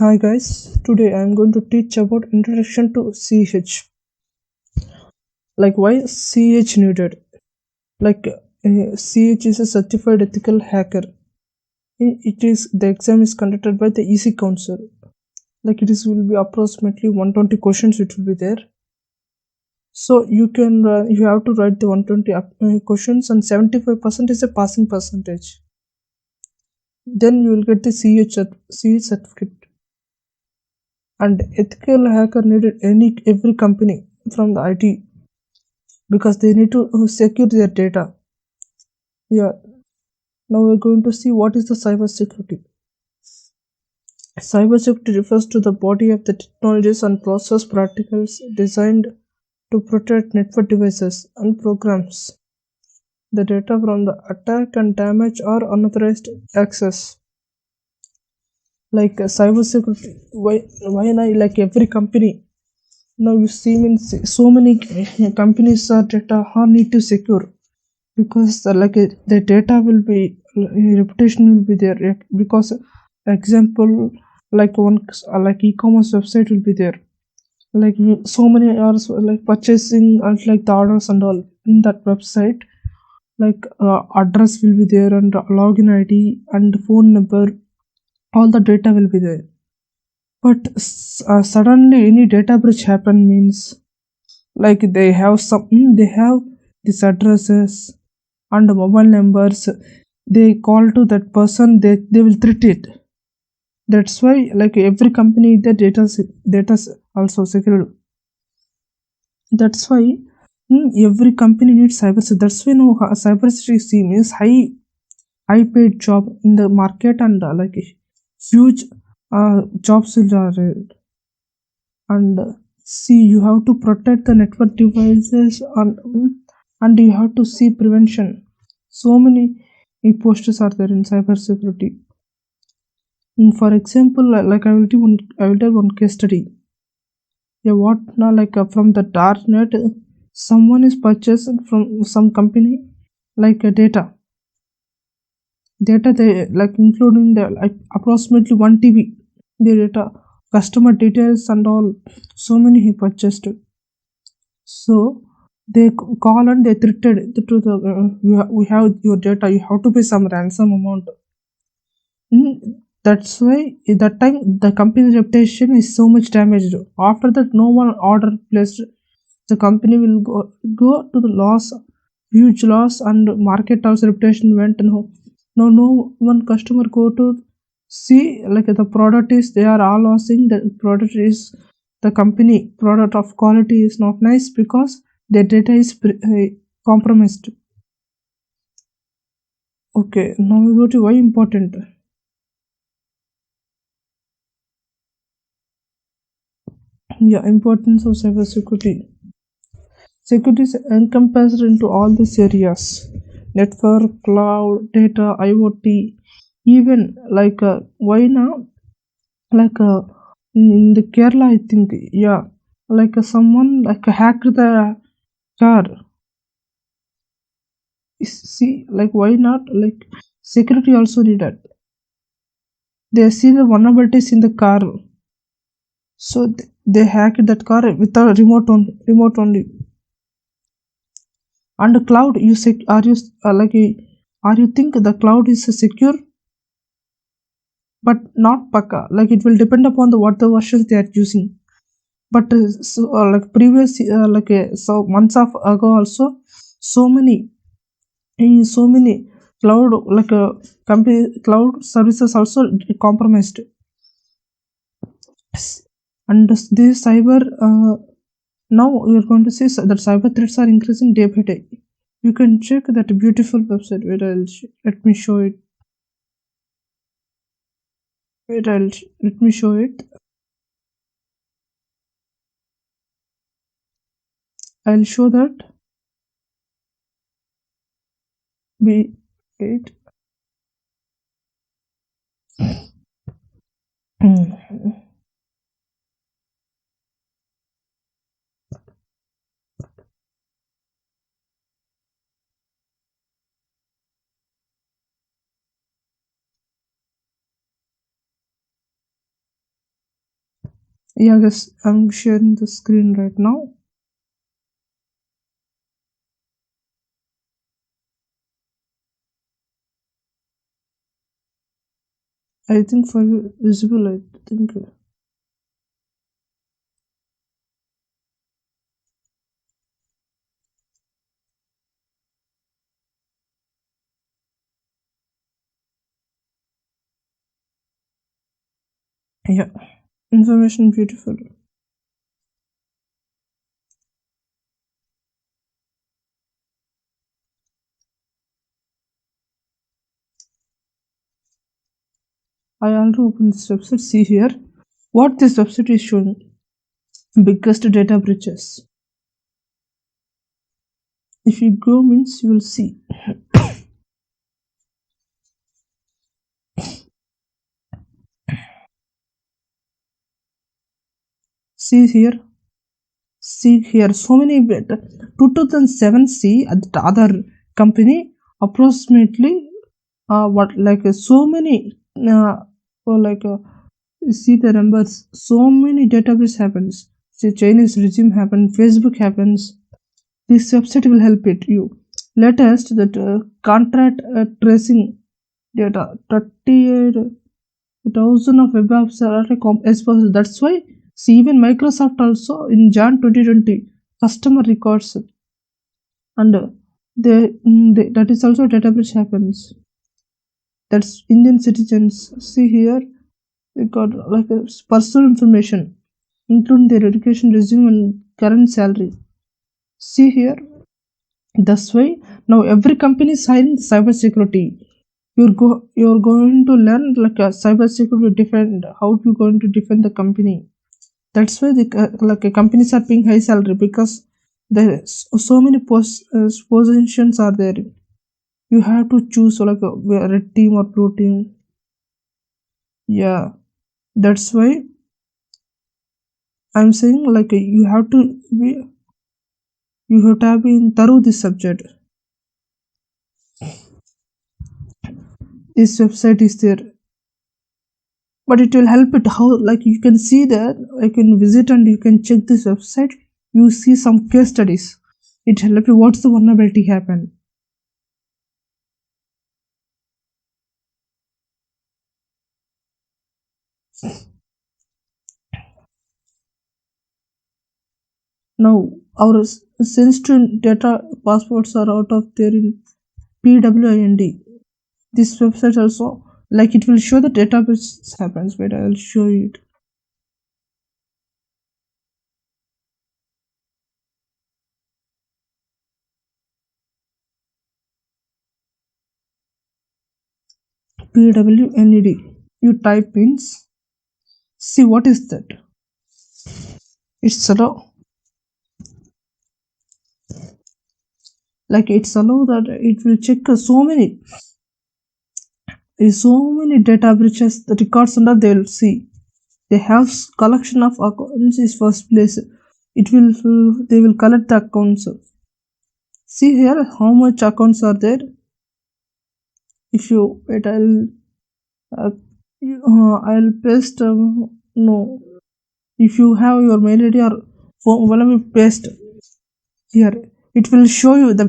Hi guys, today I am going to teach about introduction to CH. Like why CH needed. CH is a certified ethical hacker. It is the exam is conducted by the EC Council. Like it is will be approximately 120 questions. It will be there. So you have to write the 120 questions and 75% is a passing percentage. Then you will get the CH certificate. And ethical hacker needed every company from the IT because they need to secure their data. Yeah, now we're going to see what is the cybersecurity. Cybersecurity refers to the body of the technologies and process practicals designed to protect network devices and programs, the data from the attack and damage or unauthorized access. Cybersecurity, why not like every company? Now you see means so many companies are data are need to secure because the data will be reputation will be there because example like one like e-commerce website will be there so many hours like purchasing and like the orders and all in that website address will be there and login id and phone number, all the data will be there. But suddenly any data breach happen means like they have these addresses and mobile numbers, they call to that person, they will treat it. That's why like every company the data also secure. That's why every company needs cyber. So that's why no cybersecurity team is high paid job in the market and huge jobs are and see you have to protect the network devices and you have to see prevention. So many posters are there in cybersecurity. For example, I will do one case study. Yeah, what now? From the dark net, someone is purchased from some company data they like including the like approximately 1 TB the data, customer details and all. So many he purchased. So they call and they threatened to the we have your data. You have to pay some ransom amount. That's why at that time the company's reputation is so much damaged. After that, no one order placed. The company will go to the loss, huge loss, and market house reputation went. No one customer go to see like the product is they are all losing. The product is the company product of quality is not nice because their data is compromised. Okay, now we go to why important. Yeah, importance of cybersecurity. Security is encompassed into all these areas: network, cloud, data, IoT. Even why now? Like in the Kerala, I think, yeah, someone hacked the car. See, like why not? Like security also needed. They see the vulnerabilities in the car, so they hacked that car without remote only. And the cloud, you say, are you are you think the cloud is secure? But not Paka. Like it will depend upon the what the versions they are using. But like previous so months of ago also, so many so many cloud company cloud services also compromised. And this cyber now we are going to see that cyber threats are increasing day by day. You can check that beautiful website where let me show it. Let me show it. I'll show that. Be it. Yeah, guys, I'm sharing the screen right now. I think for you visible, I think. Yeah, information beautiful. I already opened this website. See here, what this website is showing: biggest data breaches. If you go means you will see. See here, see here. So many 2007 see at the other company approximately what like so many or like see the numbers. So many database happens. See Chinese regime happen. Facebook happens. This website will help it you. Latest that contract tracing data 38,000 of web apps are exposed. That's why see even Microsoft also in Jan 2020 customer records and that is also database happens. That's Indian citizens. See here they got like a personal information including their education, resume, and current salary. See here, that's why now every company is hiring cyber security. You're going to learn like a cyber security defend how you going to defend the company. That's why the like companies are paying high salary because there is so many positions are there. You have to choose like a red team or blue team. Yeah, that's why I'm saying like you have to be in thorough this subject. This website is there, but it will help it how like you can see that I can visit and you can check this website. You see some case studies. It help you what's the vulnerability happen. Now our sensitive data passports are out of there in PWIND. This website also like it will show the database happens. Wait, I'll show you it. PWNED. You type in. See what is that? It's allow like it's allow that it will check so many data breaches. The records under they will see. They have collection of accounts is first place. It will they will collect the accounts. See here how much accounts are there. If you wait, uh, I'll paste. No, if you have your mail ID or phone, let me paste here. It will show you the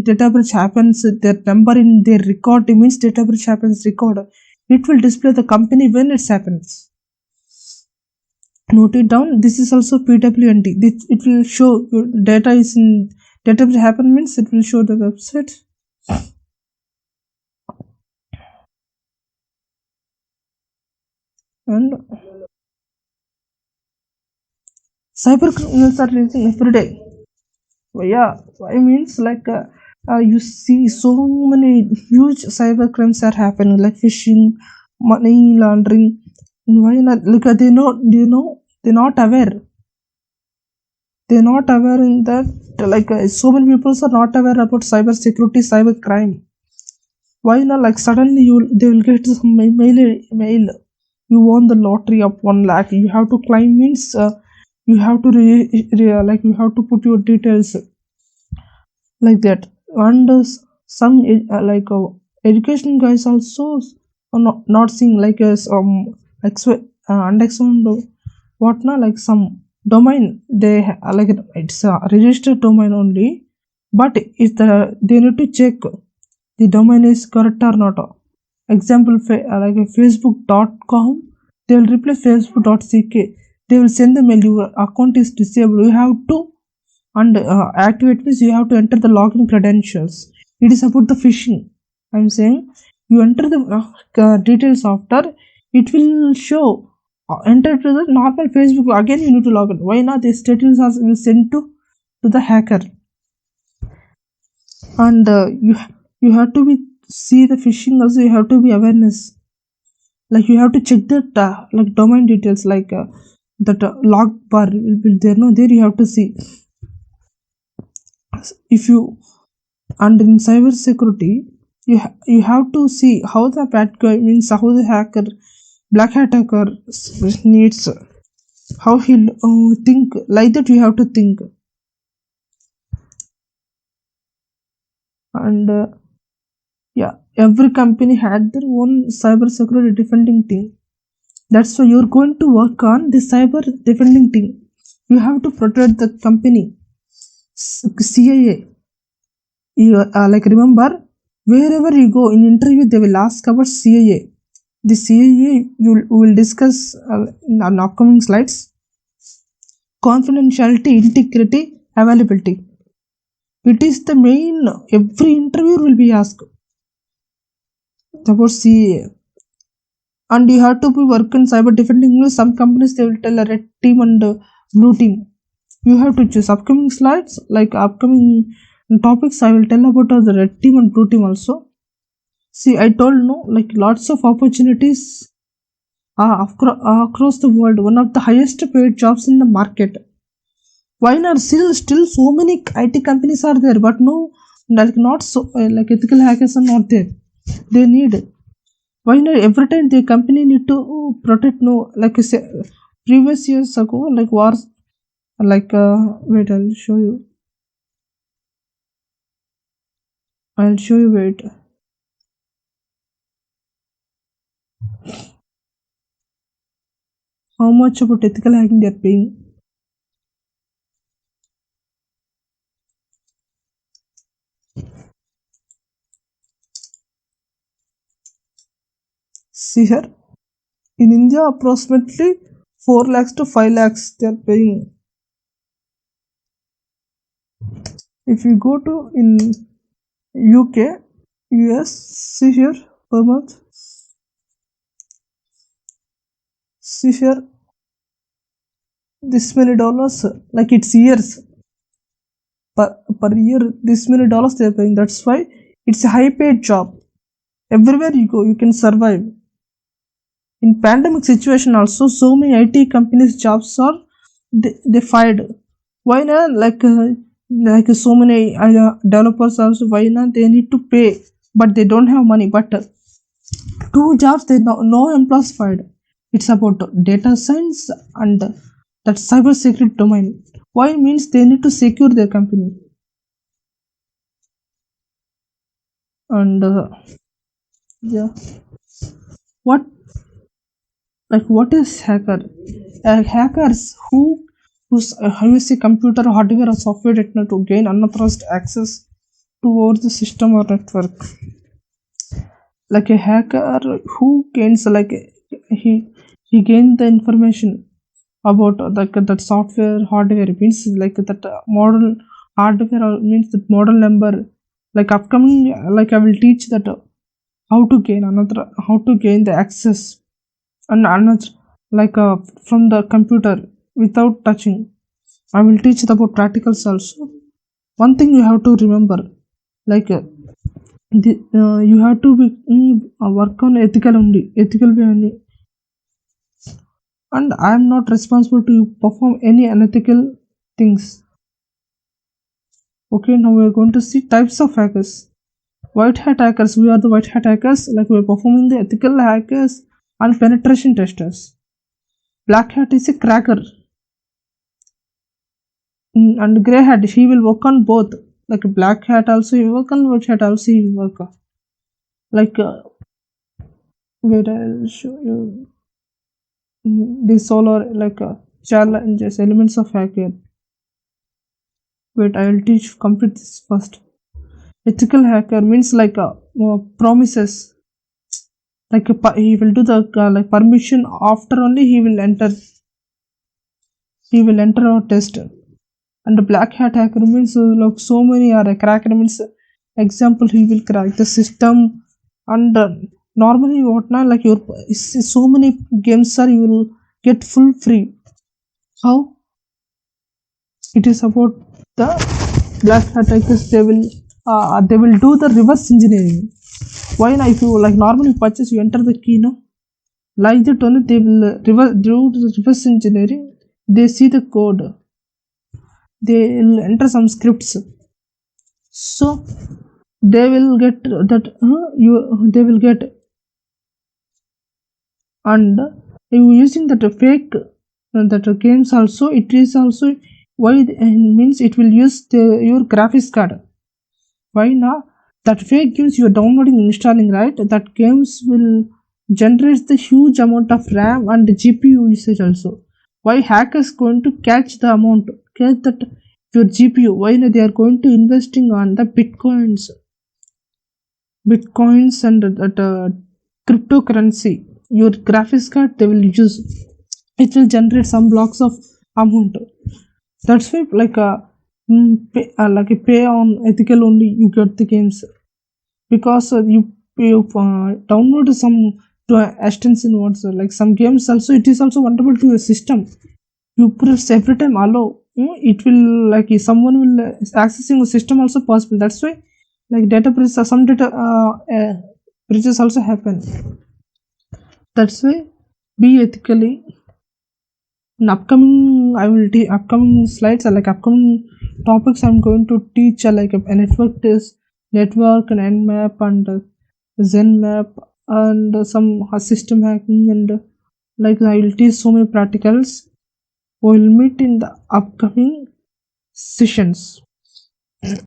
data breach happens. Their number in their record it means data breach happens record. It will display the company when it happens. Note it down. This is also PWND. It will show your data is in data breach happen means it will show the website. And cyber criminals are releasing every day. Yeah, I means like you see so many huge cyber crimes are happening like phishing, money laundering. Why not? Like they know, you know, they're not aware. They're not aware in that like so many people are not aware about cyber security, cyber crime. Why not? Like suddenly they will get some mail. You won the lottery of 1 lakh. You have to claim means you have to like you have to put your details like that. And some education guys also are not seeing like as unexamined what na, like some domain they like it's a registered domain only, but if they need to check the domain is correct or not. Example, like a facebook.com, they will replace facebook.ck. They will send the mail, your account is disabled, you have to, and activate means you have to enter the login credentials. It is about the phishing. I'm saying you enter the details after, it will show enter to the normal facebook, again you need to log in. Why not? These details are will send to the hacker. And you have to be see the phishing also, you have to be awareness. Like you have to check that like domain details, like that log bar will be there, no, there you have to see. If you, and in cyber security, you have to see how the bad guy means, how the hacker, black hat hacker needs, how he'll think, like that you have to think. And yeah, every company had their own cyber security defending team. That's why you're going to work on the cyber defending team. You have to protect the company. CIA, you like remember, wherever you go in interview they will ask about CIA. The CIA you will discuss in our upcoming slides. Confidentiality, integrity, availability, it is the main. Every interviewer will be asked about CIA. And you have to be work in cyber defending. Some companies they will tell a red team and blue team. You have to choose. Upcoming slides, like upcoming topics, I will tell about the red team and blue team also. See, I told no, like lots of opportunities across the world. One of the highest paid jobs in the market. Why not? Still so many IT companies are there, but no, like not so like ethical hackers are not there. They need. Why not? Every time the company need to protect, no, like I say, previous years ago, like wars, like wait, I'll show you. Wait. How much about ethical hacking they're paying? See here, in India, approximately 4 lakhs to 5 lakhs they're paying. If you go to in UK, US, see here per month. See here, this many dollars, like it's years. Per year, this many dollars they're paying. That's why it's a high paid job. Everywhere you go, you can survive. In pandemic situation also, so many IT companies jobs are they fired. Why not? Like so many developers also, why not? They need to pay, but they don't have money. But two jobs they no employees fired. It's about data science and that cyber security domain. Why means they need to secure their company. And yeah, what, like what is hacker? Hackers who use a computer, hardware or software data to gain unauthorized access towards the system or network. Like a hacker who gains, like he he gained the information about like that software hardware, means like that model hardware, or means that model number. Like upcoming, like I will teach that how to gain another, how to gain the access and another, like from the computer without touching. I will teach it about practicals also. One thing you have to remember, like you have to be work on ethical only, ethical way only. And I am not responsible to perform any unethical things. Okay, now we are going to see types of hackers. White hat hackers, we are the white hat hackers, like we are performing the ethical hackers and penetration testers. Black hat is a cracker. And grey hat, he will work on both. Like black hat also he work on, white hat also he work on. Like wait, I'll show you. This solar, like challenges, elements of hacker. Wait, I will teach complete this first. Ethical hacker means like promises, like he will do the like permission after only he will enter our test. And the black hat hacker means like so many are cracker means example he will crack the system. And normally what now like your so many games are you will get full free. How it is about the black hat hackers, they will do the reverse engineering. Why not? If you like normally purchase, you enter the key, no, like that only they will do the reverse engineering. They see the code, they will enter some scripts, so they will get that you they will get. And you using that fake that games also, it is also why means it will use your graphics card. Why not? That fake games you are downloading and installing, right? That games will generate the huge amount of RAM and GPU usage also. Why hackers going to catch the amount, catch that your GPU? Why not they are going to investing on the bitcoins and that cryptocurrency? Your graphics card they will use, it will generate some blocks of amount. That's why like a pay on ethical only you get the games, because you download some to extension what's like some games also, it is also vulnerable to your system. You press every time allow, it will like if someone will accessing the system also possible. That's why like data breaches, some data breaches also happen. That's why be ethically. In upcoming I will upcoming slides are like upcoming topics I'm going to teach like a network test, network and nmap and zenmap and some system hacking, and like I will teach so many practicals. We'll meet in the upcoming sessions.